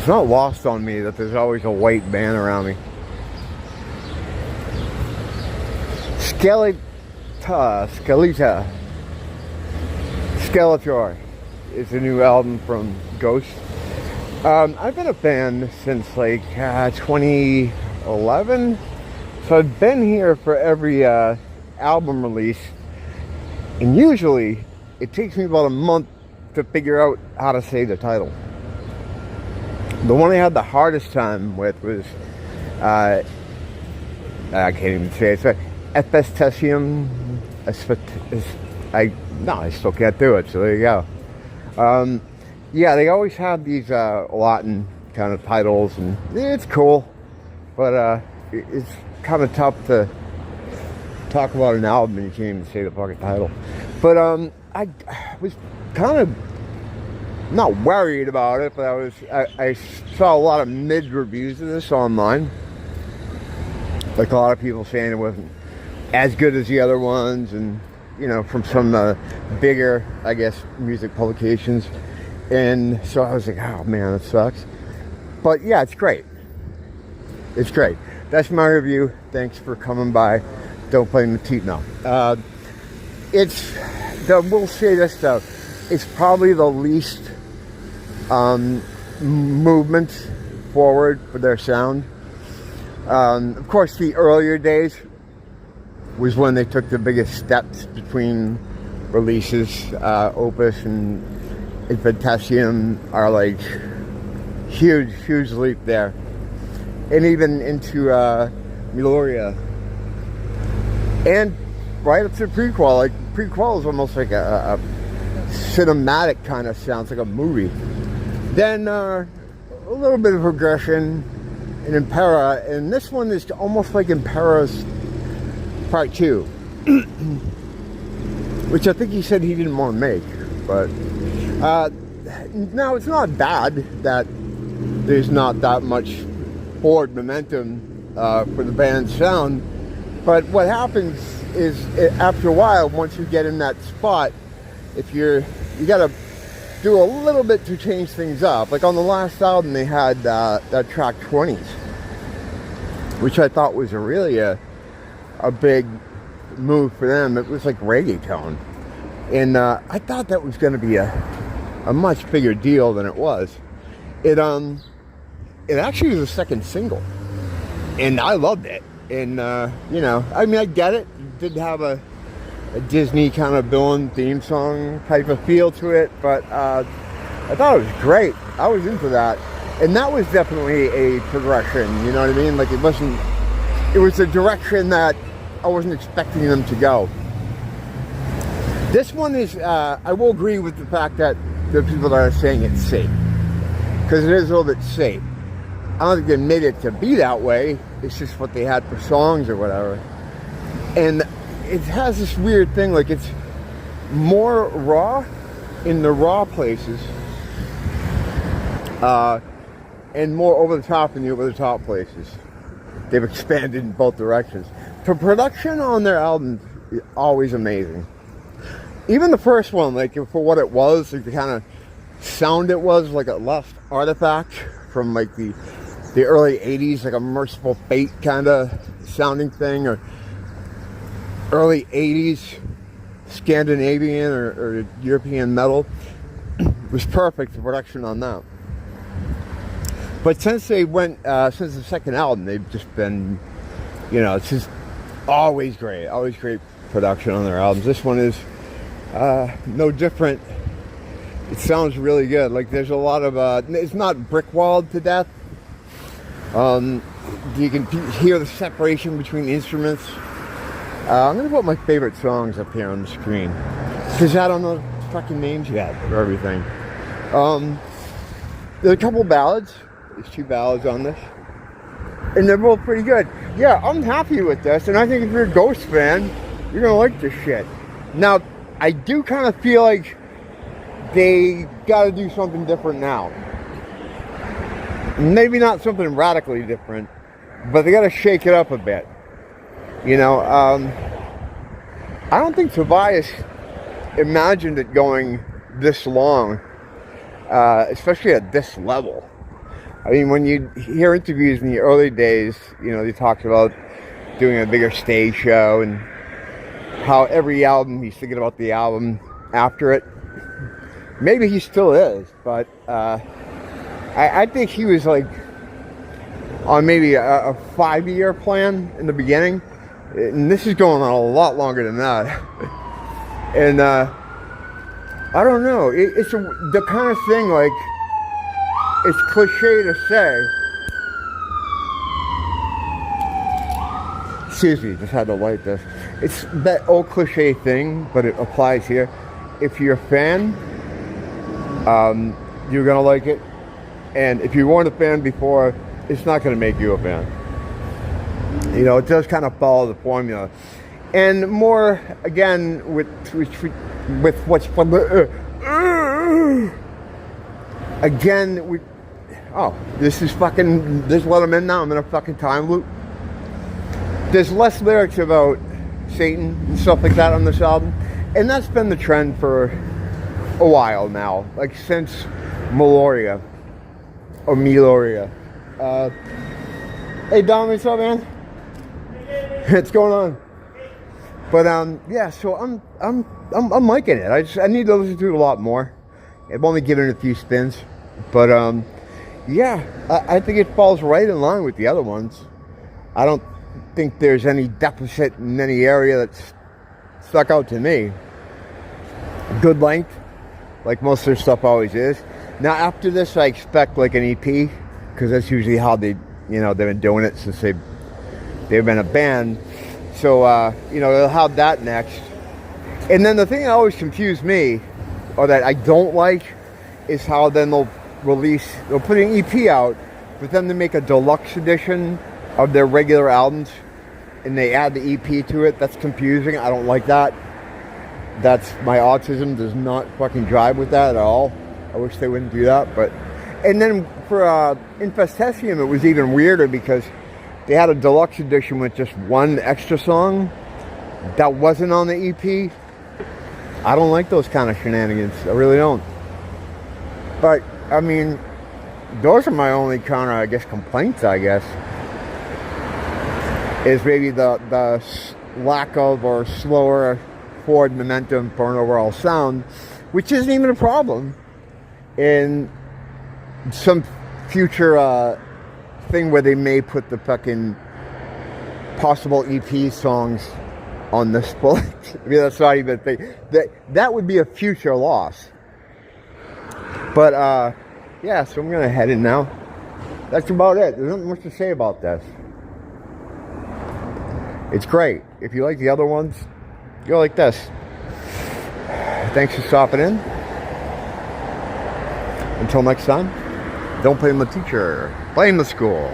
It's not lost on me that there's always a white band around me. Skeleta. Skeletor is a new album from Ghost. I've been a fan since like 2011, so I've been here for every album release, and usually it takes me about a month to figure out how to say the title. The one I had the hardest time with was I can't even say it. So Epistesium. I still can't do it, so there you go. Yeah, they always have these Latin kind of titles, and it's cool, but it's kind of tough to talk about an album and you can't even say the fucking title. But I was kind of not worried about it, but I saw a lot of mid reviews of this online, like a lot of people saying it wasn't as good as the other ones, and you know, from some bigger, I guess, music publications. And so I was like, oh man, that sucks. But yeah, it's great. It's great. That's my review. Thanks for coming by. Don't blame the teeth now. We'll say this though, it's probably the least movement forward for their sound. Of course, the earlier days was when they took the biggest steps between releases. Opus and Epistesium are like huge leap there, and even into Meloria, and right up to prequel. Like prequel is almost like a cinematic kind of sounds, like a movie. Then a little bit of progression in Impera, and this one is almost like Impera's Part 2, which I think he said he didn't want to make. But now it's not bad that there's not that much forward momentum for the band's sound. But what happens is, after a while, once you get in that spot, if you gotta do a little bit to change things up. Like on the last album, they had that track 20s, which I thought was really a big move for them. It was like reggaeton, and I thought that was going to be a much bigger deal than it was. It actually was a second single, and I loved it. And you know, I mean, I get it. It did have a Disney kind of villain theme song type of feel to it, but I thought it was great. I was into that, and that was definitely a progression. You know what I mean? Like it was a direction that I wasn't expecting them to go. This one is, I will agree with the fact that there are people that are saying it's safe, because it is a little bit safe. I don't think they made it to be that way. It's just what they had for songs or whatever. And it has this weird thing, like it's more raw in the raw places, and more over the top in the over the top places. They've expanded in both directions. The production on their album is always amazing. Even the first one, like for what it was, like the kind of sound it was, like a Lost Artifact from like the early 80s, like a Merciful Fate kind of sounding thing, or early 80s Scandinavian or European metal. It was perfect, the production on that. But since they went, since the second album, they've just been, you know, it's just always great production on their albums. This one is no different. It sounds really good. Like there's a lot of, it's not brick-walled to death. You can hear the separation between the instruments. I'm going to put my favorite songs up here on the screen, because I don't know the fucking names yet for everything. There's a couple ballads. There's 2 ballads on this, and they're both pretty good. Yeah, I'm happy with this, and I think if you're a Ghost fan, you're going to like this shit. Now, I do kind of feel like they got to do something different now. Maybe not something radically different, but they got to shake it up a bit. You know, I don't think Tobias imagined it going this long, especially at this level. I mean, when you hear interviews in the early days, you know, they talked about doing a bigger stage show and how every album, he's thinking about the album after it. Maybe he still is, but I think he was like on maybe a 5-year plan in the beginning. And this is going on a lot longer than that. And I don't know. It's the kind of thing, like, it's cliche to say. Excuse me, just had to light this. It's that old cliche thing, but it applies here. If you're a fan, you're going to like it. And if you weren't a fan before, it's not going to make you a fan. You know, it does kind of follow the formula. And more, again, with what's... Again, this let them in now. I'm in a fucking time loop. There's less lyrics about Satan and stuff like that on this album. And that's been the trend for a while now. Like since Meloria. Or Meloria. Hey Dom, what's up, man? What's going on? But yeah, so I'm liking it. I need to listen to it a lot more. I've only given it a few spins. But yeah, I think it falls right in line with the other ones. I don't think there's any deficit in any area that's stuck out to me. Good length, like most of their stuff always is. Now after this, I expect like an EP, because that's usually how they've been doing it since they've been a band. So they'll have that next. And then the thing that always confused me, or that I don't like, is how then they'll put an EP out, but then they make a deluxe edition of their regular albums and they add the EP to it. That's confusing. I don't like that. That's my autism does not fucking drive with that at all. I wish they wouldn't do that. And then for Infestesium, it was even weirder because they had a deluxe edition with just one extra song that wasn't on the EP. I don't like those kind of shenanigans. I really don't. But, I mean, those are my only kind of, I guess, complaints, I guess. Is maybe the lack of or slower forward momentum for an overall sound, which isn't even a problem in some future thing where they may put the fucking possible EP songs on this split. I mean, that's not even a thing. That would be a future loss. But, yeah, so I'm going to head in now. That's about it. There's nothing much to say about this. It's great. If you like the other ones, you'll like this. Thanks for stopping in. Until next time, don't blame the teacher. Blame the school.